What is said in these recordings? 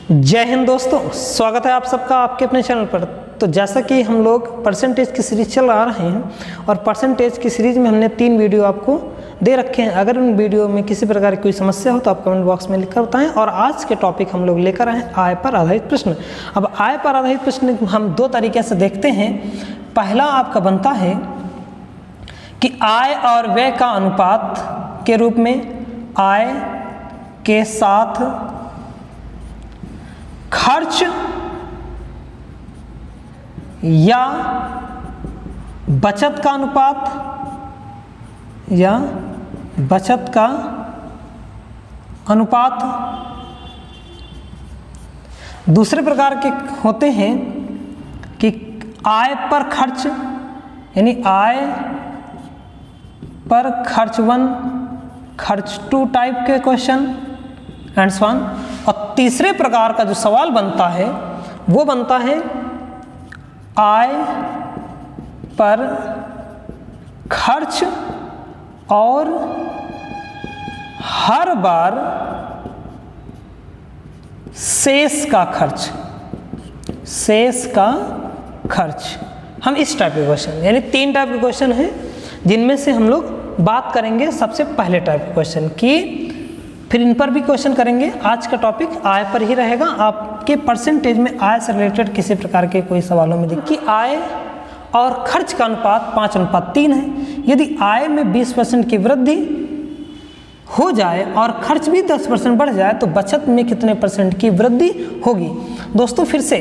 जय हिंद दोस्तों, स्वागत है आप सबका आपके अपने चैनल पर। तो जैसा कि हम लोग परसेंटेज की सीरीज़ चला रहे हैं और परसेंटेज की सीरीज़ में हमने 3 वीडियो आपको दे रखे हैं। अगर उन वीडियो में किसी प्रकार की कोई समस्या हो तो आप कमेंट बॉक्स में लिखकर बताएं। और आज के टॉपिक हम लोग लेकर आए आय पर आधारित प्रश्न। अब आय पर आधारित प्रश्न हम 2 तरीके से देखते हैं। पहला आपका बनता है कि आय और व्यय का अनुपात के रूप में आय के साथ खर्च या बचत का अनुपात या बचत का अनुपात। दूसरे प्रकार के होते हैं कि आय पर खर्च यानी आय पर खर्च 1, खर्च 2 टाइप के क्वेश्चन एंड सो ऑन। और तीसरे प्रकार का जो सवाल बनता है वो बनता है आय पर खर्च और हर बार शेष का खर्च, शेष का खर्च। हम इस टाइप के क्वेश्चन यानी 3 टाइप के क्वेश्चन हैं जिनमें से हम लोग बात करेंगे सबसे पहले टाइप के क्वेश्चन की, फिर इन पर भी क्वेश्चन करेंगे। आज का टॉपिक आय पर ही रहेगा। आपके परसेंटेज में आय से रिलेटेड किसी प्रकार के कोई सवालों में देखिए कि आय और खर्च का अनुपात 5:3 है। यदि आय में 20% की वृद्धि हो जाए और खर्च भी 10% बढ़ जाए तो बचत में कितने % की वृद्धि होगी। दोस्तों फिर से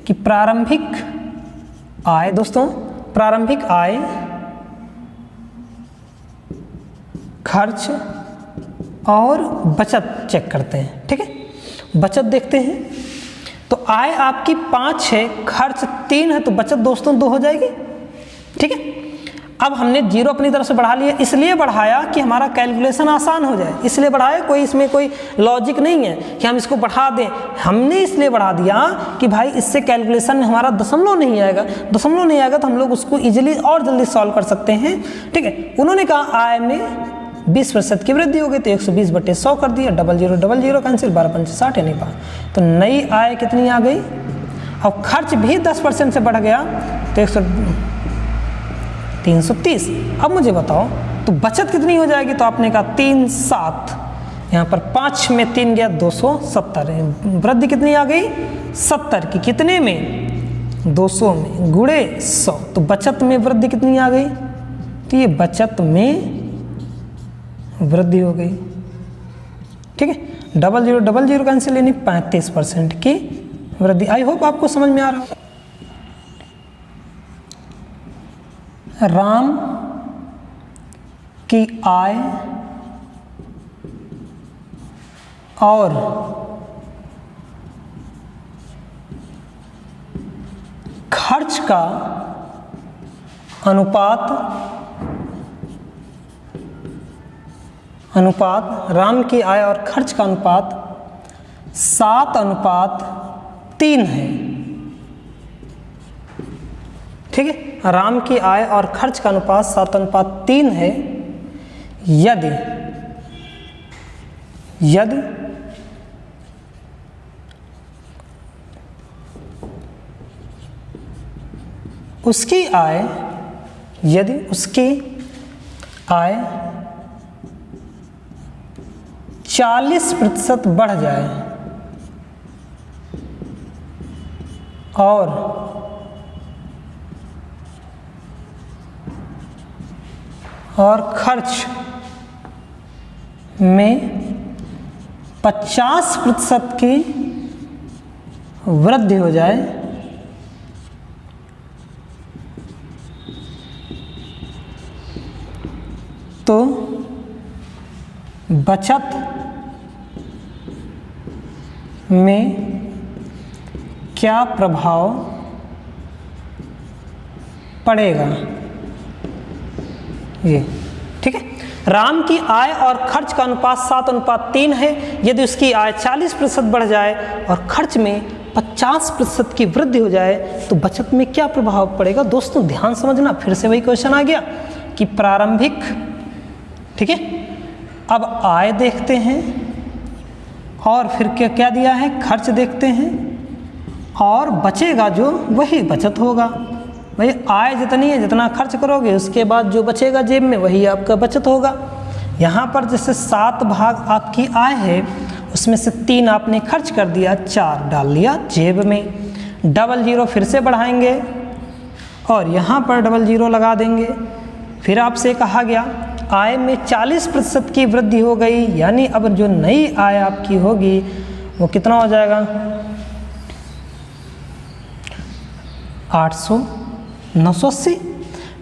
कि प्रारंभिक आय, दोस्तों प्रारंभिक आय, खर्च और बचत चेक करते हैं। ठीक है, बचत देखते हैं। तो आय आपकी 5 है, खर्च 3 है, तो बचत दोस्तों 2 हो जाएगी। ठीक है, अब हमने 0 अपनी तरफ से बढ़ा लिया। इसलिए बढ़ाया कि हमारा कैलकुलेशन आसान हो जाए, इसलिए बढ़ाया। कोई इसमें कोई लॉजिक नहीं है कि हम इसको बढ़ा दें। हमने इसलिए बढ़ा दिया कि भाई इससे कैलकुलेशन में हमारा दशमलव नहीं आएगा। दशमलव नहीं आएगा तो हम लोग उसको इजीली और जल्दी सॉल्व कर सकते हैं। ठीक है, उन्होंने कहा आय में 20% की वृद्धि हो गई तो 120/100 कर दिया। 00 कैंसिल, 12×5 = 60 यानी 5। तो नई आय कितनी आ गई। अब खर्च भी 10% से बढ़ गया तो 330। अब मुझे बताओ तो बचत कितनी हो जाएगी। तो आपने कहा 3 7, यहाँ पर 5 में 3 गया 270। वृद्धि कितनी आ गई 70 की, कितने में 200 में, गुणे 100। तो बचत में वृद्धि कितनी आ गई। तो ये बचत में वृद्धि हो गई। ठीक है, 00 कैंसिल यानी 35% की वृद्धि। आई होप आपको समझ में आ रहा होगा। राम की आय और खर्च का अनुपात, राम की आय और खर्च का अनुपात 7:3 है। ठीक है, राम की आय और खर्च का अनुपात 7:3 है। यदि उसकी आय 40% बढ़ जाए और खर्च में 50% की वृद्धि हो जाए तो बचत में क्या प्रभाव पड़ेगा। ये ठीक है, राम की आय और खर्च का अनुपात 7:3 है। यदि उसकी आय 40% बढ़ जाए और खर्च में 50% की वृद्धि हो जाए तो बचत में क्या प्रभाव पड़ेगा। दोस्तों ध्यान समझना, फिर से वही क्वेश्चन आ गया कि प्रारंभिक, ठीक है, अब आय देखते हैं और फिर क्या क्या दिया है, खर्च देखते हैं, और बचेगा जो वही बचत होगा। भाई आय जितनी है, जितना खर्च करोगे उसके बाद जो बचेगा जेब में वही आपका बचत होगा। यहाँ पर जैसे 7 भाग आपकी आय है, उसमें से 3 आपने खर्च कर दिया, 4 डाल दिया जेब में। डबल जीरो फिर से बढ़ाएंगे और यहाँ पर डबल जीरो लगा देंगे। फिर आपसे कहा गया आय में 40% की वृद्धि हो गई, यानी अब जो नई आय आपकी होगी वो कितना हो जाएगा, 800, 980।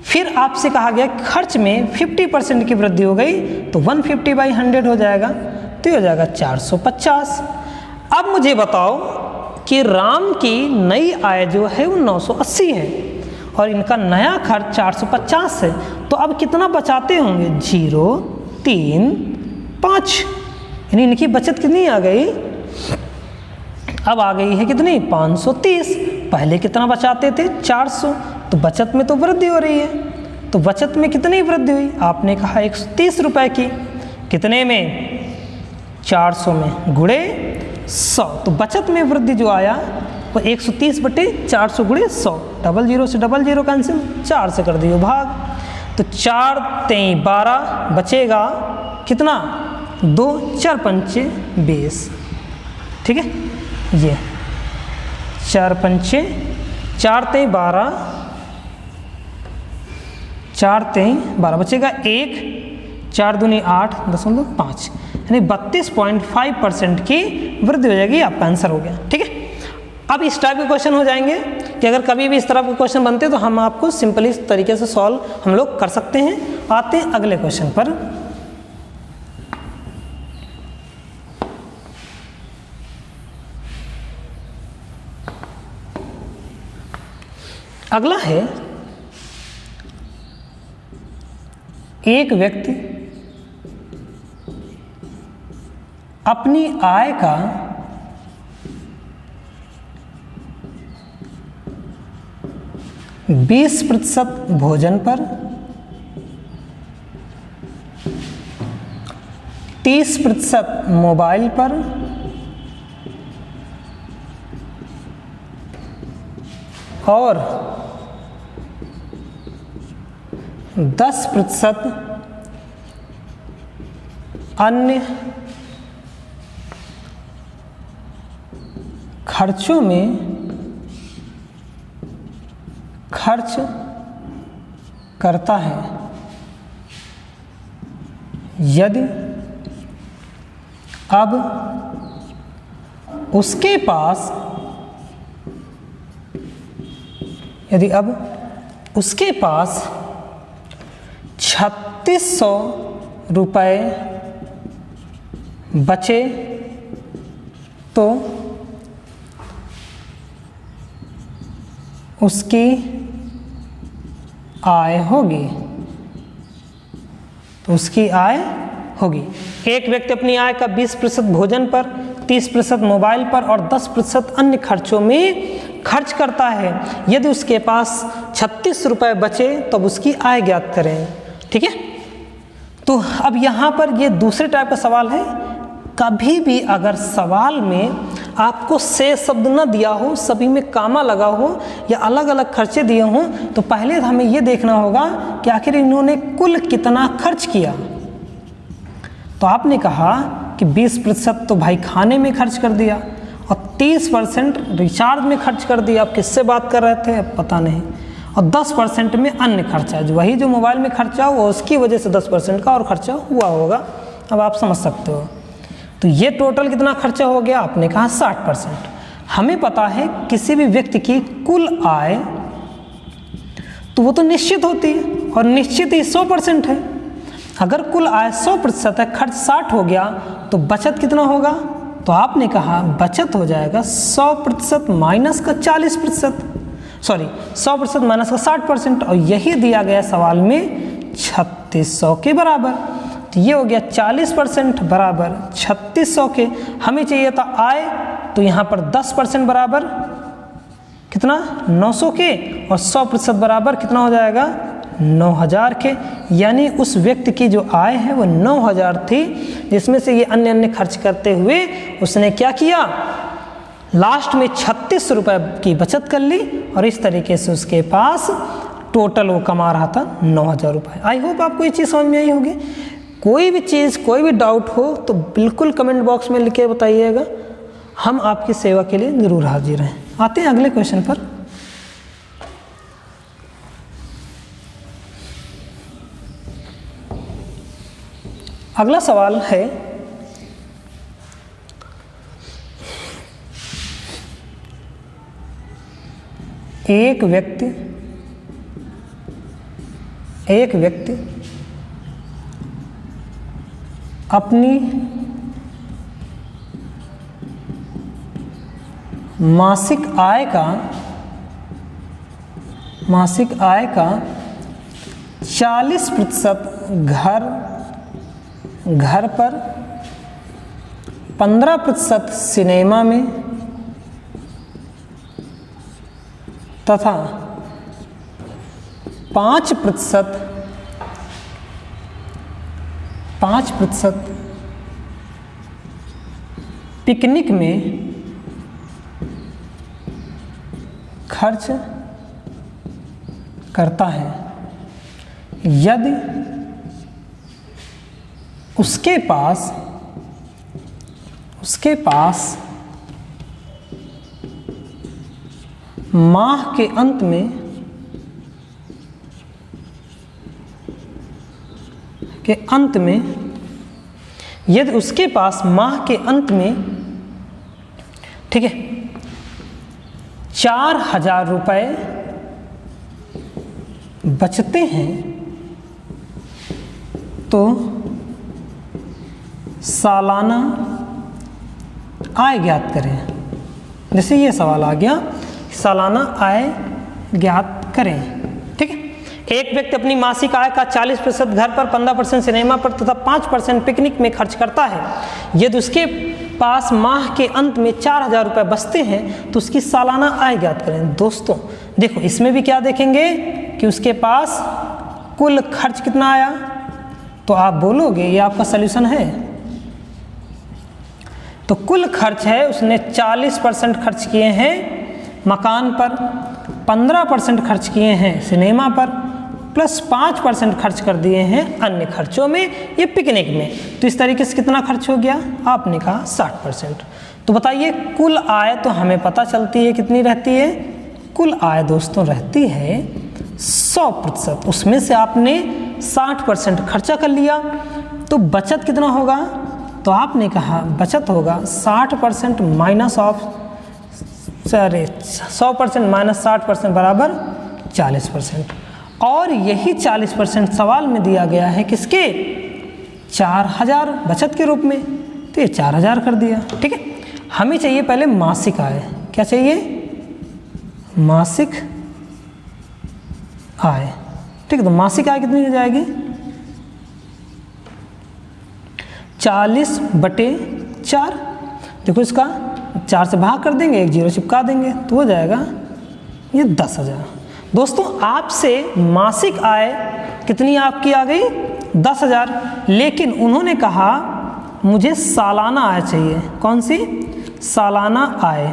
फिर आपसे कहा गया खर्च में 50% की वृद्धि हो गई, तो 150/100 हो जाएगा, तो ये हो जाएगा 450। अब मुझे बताओ कि राम की नई आय जो है वो 980 है और इनका नया खर्च 450 है, तो अब कितना बचाते होंगे, 0, 3, 5, यानी इनकी बचत कितनी आ गई, अब आ गई है कितनी, 530। पहले कितना बचाते थे, 400, तो बचत में तो वृद्धि हो रही है। तो बचत में कितनी वृद्धि हुई, आपने कहा 130 रुपये की, कितने में, 400 में गुणे 100, तो बचत में वृद्धि जो आया वो 130/400 गुणे 100। डबल जीरो से डबल जीरो कैंसिल, 4 से कर दियो भाग, तो 4 3 12 बचेगा कितना, 2 4 5 20, ठीक है, ये 4 5 4 3 12, 4 3 12 बचेगा 1, 4 दूनी 8.5, यानी 32.5% की वृद्धि हो जाएगी, आपका आंसर हो गया, ठीक है। अब इस टाइप के क्वेश्चन हो जाएंगे कि अगर कभी भी इस तरह के क्वेश्चन बनते तो हम आपको सिंपली इस तरीके से सॉल्व हम लोग कर सकते हैं। आते हैं अगले क्वेश्चन पर। अगला है, एक व्यक्ति अपनी आय का 20% भोजन पर, 30% मोबाइल पर और 10% अन्य खर्चों में खर्च करता है। यदि अब उसके पास 3600 रुपये बचे तो उसकी आय होगी, एक व्यक्ति अपनी आय का 20% भोजन पर, 30% मोबाइल पर और 10% अन्य खर्चों में खर्च करता है। यदि उसके पास 36 रुपये बचे तब उसकी आय ज्ञात करें, ठीक है। तो अब यहाँ पर ये दूसरे टाइप का सवाल है। कभी भी अगर सवाल में आपको से शब्द न दिया हो, सभी में कामा लगा हो या अलग अलग खर्चे दिए हों, तो पहले हमें ये देखना होगा कि आखिर इन्होंने कुल कितना खर्च किया। तो आपने कहा कि 20% तो भाई खाने में खर्च कर दिया और 30% रिचार्ज में खर्च कर दिया। आप किससे बात कर रहे थे पता नहीं। और 10% में अन्य खर्चा, जो वही जो मोबाइल में खर्चा हुआ उसकी वजह से 10% का और खर्चा हुआ होगा। अब आप समझ सकते हो। तो ये टोटल कितना खर्चा हो गया, आपने कहा 60%। हमें पता है किसी भी व्यक्ति की कुल आय तो वो तो निश्चित होती है और निश्चित ही 100% है। अगर कुल आय 100% है, खर्च 60 हो गया तो बचत कितना होगा, तो आपने कहा बचत हो जाएगा 100% माइनस का 40%, सॉरी 100% माइनस का 60%, और यही दिया गया सवाल में 3600 के बराबर। तो ये हो गया 40% बराबर 3600 के। हमें चाहिए था आय, तो यहाँ पर 10% बराबर कितना 900 के और 100% बराबर कितना हो जाएगा 9,000 के, यानी उस व्यक्ति की जो आय है वो 9,000 थी, जिसमें से ये अन्य अन्य खर्च करते हुए उसने क्या किया, लास्ट में 36 रुपये की बचत कर ली और इस तरीके से उसके पास टोटल वो कमा रहा था 9,000 रुपये। आई होप आपको ये चीज़ समझ में आई होगी। कोई भी चीज़, कोई भी डाउट हो तो बिल्कुल कमेंट बॉक्स में लिख के बताइएगा, हम आपकी सेवा के लिए ज़रूर हाजिर हैं। आते हैं अगले क्वेश्चन पर। अगला सवाल है, एक व्यक्ति अपनी मासिक आय का 40% घर पर, 15% सिनेमा में तथा 5% पिकनिक में खर्च करता है। यदि उसके पास माह के अंत में यदि उसके पास माह के अंत में, ठीक है, 4,000 रुपये बचते हैं तो सालाना आय ज्ञात करें। जैसे ये सवाल आ गया, सालाना आय ज्ञात करें, ठीक है। एक व्यक्ति अपनी मासिक आय का 40% घर पर, 15% सिनेमा पर तथा 5% पिकनिक में खर्च करता है। यदि उसके पास माह के अंत में 4,000 रुपये बचते हैं तो उसकी सालाना आय ज्ञात करें। दोस्तों देखो, इसमें भी क्या देखेंगे कि उसके पास कुल खर्च कितना आया, तो आप बोलोगे ये आपका सल्यूशन है। तो कुल खर्च है, उसने 40% खर्च किए हैं मकान पर, 15% खर्च किए हैं सिनेमा पर, प्लस 5% खर्च कर दिए हैं अन्य खर्चों में, ये पिकनिक में। तो इस तरीके से कितना खर्च हो गया, आपने कहा 60%। तो बताइए कुल आय तो हमें पता चलती है कितनी रहती है, कुल आय दोस्तों रहती है 100%। उसमें से आपने 60% खर्चा कर लिया, तो बचत कितना होगा, तो आपने कहा बचत होगा 60% माइनस ऑफ 100% माइनस 60% बराबर 40%। और यही 40% सवाल में दिया गया है किसके, 4,000 बचत के रूप में, तो ये 4,000 कर दिया, ठीक है। हमें चाहिए पहले मासिक आय, क्या चाहिए, मासिक आय, ठीक है। तो मासिक आय कितनी हो जाएगी, 40/4। देखो इसका 4 से भाग कर देंगे, एक 0 चिपका देंगे तो हो जाएगा ये 10,000। दोस्तों आपसे मासिक आय कितनी आपकी आ गई, 10,000, लेकिन उन्होंने कहा मुझे सालाना आय चाहिए। कौन सी, सालाना आय।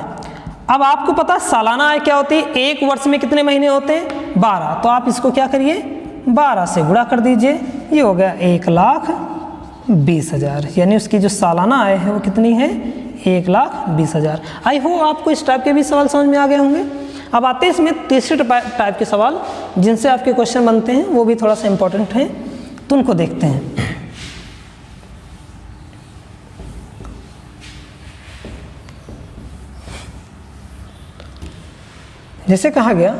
अब आपको पता सालाना आय क्या होती है, एक वर्ष में कितने महीने होते हैं, 12। तो आप इसको क्या करिए, 12 से गुणा कर दीजिए, ये हो गया 1,20,000। यानी उसकी जो सालाना आय है वो कितनी है, 1,20,000। आई होप आपको इस टाइप के भी सवाल समझ में आ गए होंगे। अब आते हैं इसमें तीसरे टाइप के सवाल जिनसे आपके क्वेश्चन बनते हैं, वो भी थोड़ा सा इंपॉर्टेंट है, तो उनको देखते हैं। जैसे कहा गया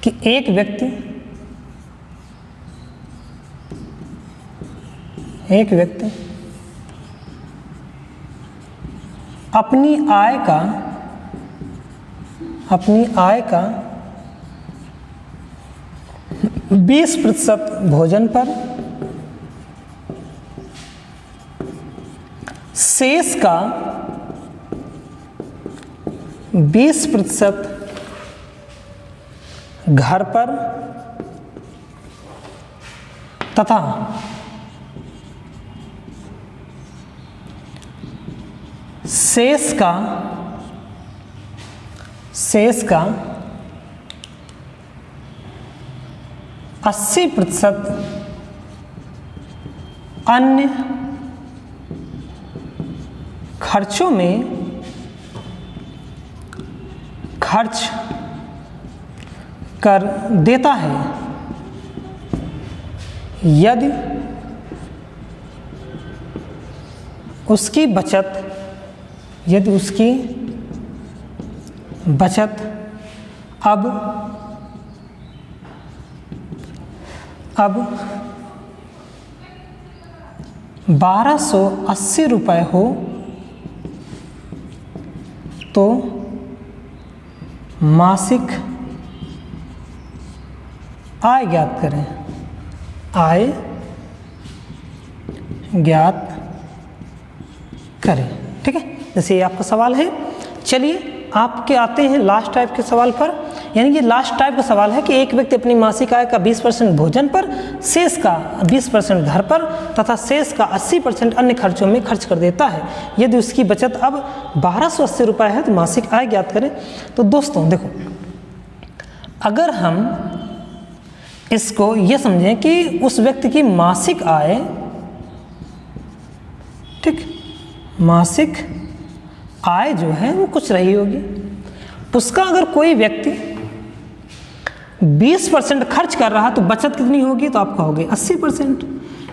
कि एक व्यक्ति अपनी आय का 20% भोजन पर, शेष का 20% घर पर तथा शेष का 80% अन्य खर्चों में खर्च कर देता है। यदि उसकी बचत अब 1280 रुपये हो तो मासिक आय ज्ञात करें। आय ज्ञात करें। ठीक है, जैसे ये आपका सवाल है। चलिए आपके आते हैं लास्ट टाइप के सवाल पर। यानी कि लास्ट टाइप का सवाल है कि एक व्यक्ति अपनी मासिक आय का 20% भोजन पर, शेष का 20% घर पर तथा शेष का 80% अन्य खर्चों में खर्च कर देता है। यदि उसकी बचत अब 1280 रुपये है तो मासिक आय ज्ञात करें। तो दोस्तों देखो, अगर हम इसको ये समझें कि उस व्यक्ति की मासिक आय, ठीक, मासिक आय जो है वो कुछ रही होगी, उसका अगर कोई व्यक्ति 20% खर्च कर रहा तो बचत कितनी होगी? तो आप कहोगे 80%।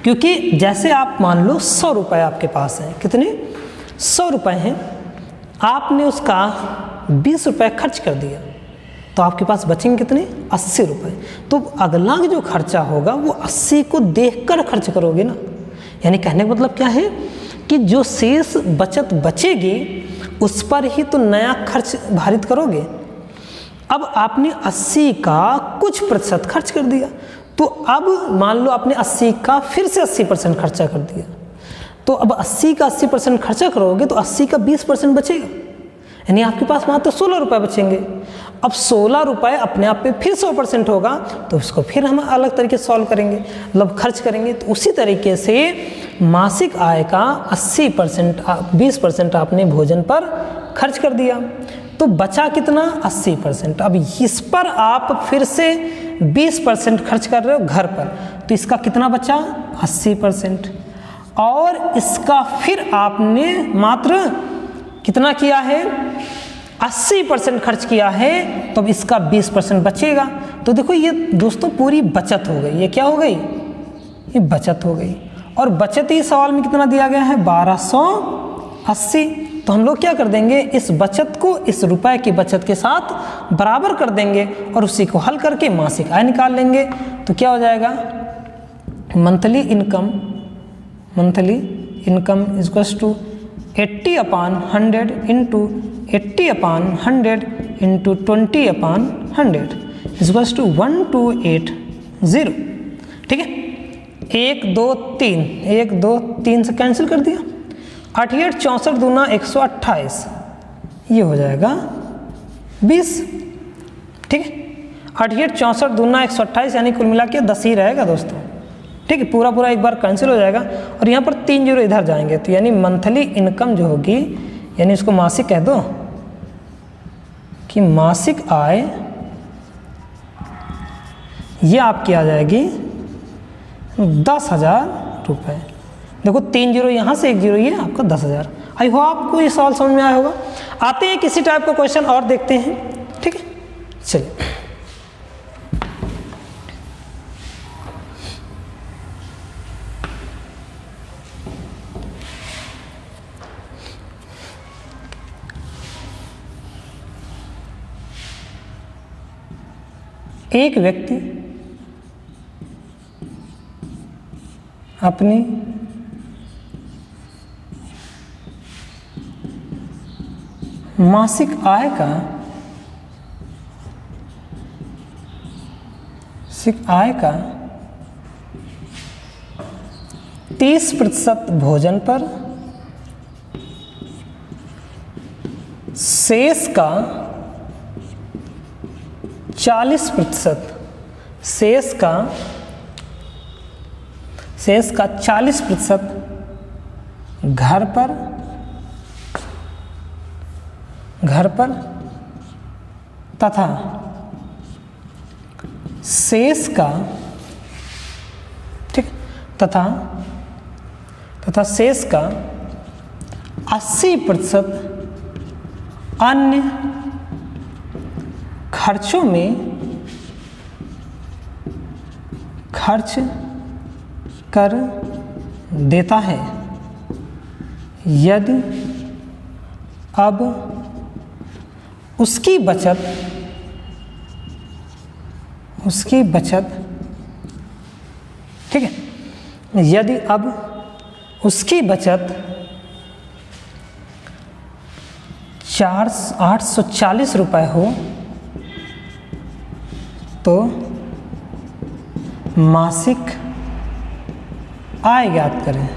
क्योंकि जैसे आप मान लो 100 रुपये आपके पास हैं, कितने? 100 रुपये हैं, आपने उसका 20 रुपये खर्च कर दिया तो आपके पास बचेंगे कितने? 80 रुपये। तो अगला जो खर्चा होगा वो 80 को देखकर खर्च करोगे ना। यानी कहने का मतलब क्या है कि जो शेष बचत बचेगी उस पर ही तो नया खर्च भारित करोगे। अब आपने 80 का कुछ प्रतिशत खर्च कर दिया, तो अब मान लो आपने 80 का फिर से 80% खर्चा कर दिया, तो अब 80 का 80% खर्चा करोगे तो 80 का 20% बचेगा, यानी आपके पास मात्र 16 रुपये बचेंगे। अब 16 रुपये अपने आप पे फिर 100% होगा तो उसको फिर हम अलग तरीके से सॉल्व करेंगे, मतलब खर्च करेंगे। तो उसी तरीके से मासिक आय का 80% 20% आपने भोजन पर खर्च कर दिया तो बचा कितना? 80%। अब इस पर आप फिर से 20% खर्च कर रहे हो घर पर, तो इसका कितना बचा? 80%। और इसका फिर आपने मात्र कितना किया है? 80% खर्च किया है, तो अब इसका 20% बचेगा। तो देखो ये दोस्तों पूरी बचत हो गई। ये क्या हो गई? ये बचत हो गई। और बचत ही सवाल में कितना दिया गया है? 1280। तो हम लोग क्या कर देंगे, इस बचत को इस रुपए की बचत के साथ बराबर कर देंगे और उसी को हल करके मासिक आय निकाल लेंगे। तो क्या हो जाएगा? Monthly income equals to 80/100 into 80/100 into 20/100 equals to 1280। ठीक है, 1 2 3 1 2 3 से कैंसिल कर दिया। 88 64 दूना 128, ये हो जाएगा 20। ठीक है, 88 64 दूना 128 यानी कुल मिला के 10 ही रहेगा दोस्तों। ठीक है, पूरा पूरा एक बार कैंसिल हो जाएगा और यहाँ पर 3 जीरो इधर जाएंगे, तो यानी मंथली इनकम जो होगी, यानी इसको मासिक कह दो कि मासिक आय ये आपकी आ जाएगी 10,000 रुपये। देखो 3 जीरो यहाँ से 1 जीरो ये आपका 10,000। आई हो आपको ये सवाल समझ में आया होगा। आते हैं किसी टाइप का क्वेश्चन और देखते हैं। ठीक है, चलिए एक व्यक्ति अपनी मासिक आय का 30% भोजन पर, शेष का 40%, शेष का 40% घर पर तथा शेष का, ठीक, तथा शेष का 80% अन्य खर्चों में खर्च कर देता है। यदि अब उसकी बचत ठीक है, यदि अब उसकी बचत 840 रुपये हो तो मासिक आय ज्ञात करें।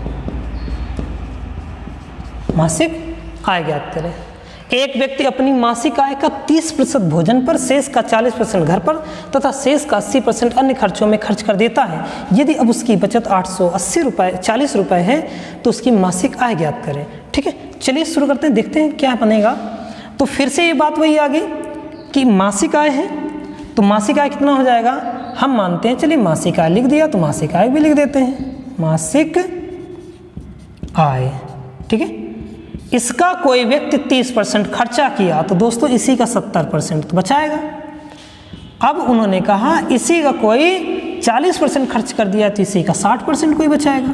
एक व्यक्ति अपनी मासिक आय का 30% भोजन पर, शेष का 40% घर पर तथा शेष का 80% अन्य खर्चों में खर्च कर देता है। यदि अब उसकी बचत 840 रुपये है तो उसकी मासिक आय ज्ञात करें। ठीक है, चलिए शुरू करते हैं, देखते हैं क्या बनेगा। तो फिर से ये बात वही आ गई कि मासिक आय है, तो मासिक आय कितना हो जाएगा, हम मानते हैं, चलिए मासिक आय लिख दिया तो मासिक आय भी लिख देते हैं, मासिक आय। ठीक है, इसका कोई व्यक्ति 30% खर्चा किया तो दोस्तों इसी का 70% तो बचाएगा। अब उन्होंने कहा इसी का कोई 40% खर्च कर दिया तो इसी का 60% कोई बचाएगा।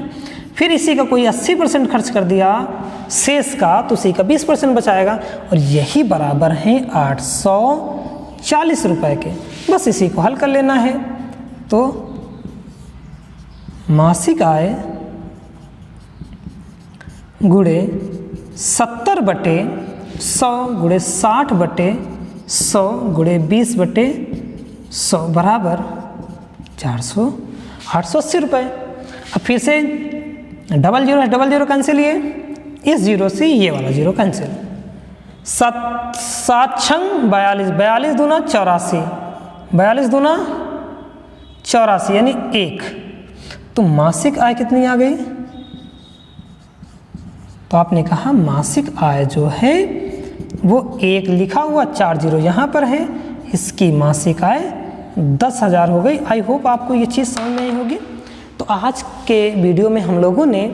फिर इसी का कोई 80% खर्च कर दिया शेष का तो उसी का 20% बचाएगा, और यही बराबर हैं 840 रुपये के। बस इसी को हल कर लेना है। तो मासिक आय गुणे 70/100 गुणे 60/100 गुणे 20/100 बराबर 880 रुपये। अब फिर से डबल जीरो कैंसिल, ये इस जीरो से ये वाला जीरो कैंसिल। 7 छंग 42, 42 दूना 84, 42 दूना 84 यानी 1। तो मासिक आय कितनी आ गई, तो आपने कहा मासिक आय जो है वो 1 लिखा हुआ 4 जीरो यहाँ पर है, इसकी मासिक आय 10,000 हो गई। आई होप आपको ये चीज़ समझ में आई होगी। तो आज के वीडियो में हम लोगों ने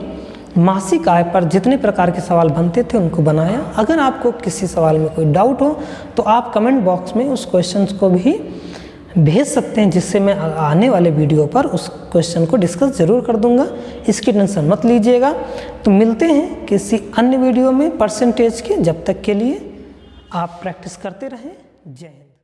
मासिक आय पर जितने प्रकार के सवाल बनते थे उनको बनाया। अगर आपको किसी सवाल में कोई डाउट हो तो आप कमेंट बॉक्स में उस क्वेश्चन को भी भेज सकते हैं, जिससे मैं आने वाले वीडियो पर उस क्वेश्चन को डिस्कस ज़रूर कर दूंगा। इसकी टेंशन मत लीजिएगा। तो मिलते हैं किसी अन्य वीडियो में परसेंटेज के। जब तक के लिए आप प्रैक्टिस करते रहें। जय हिंद।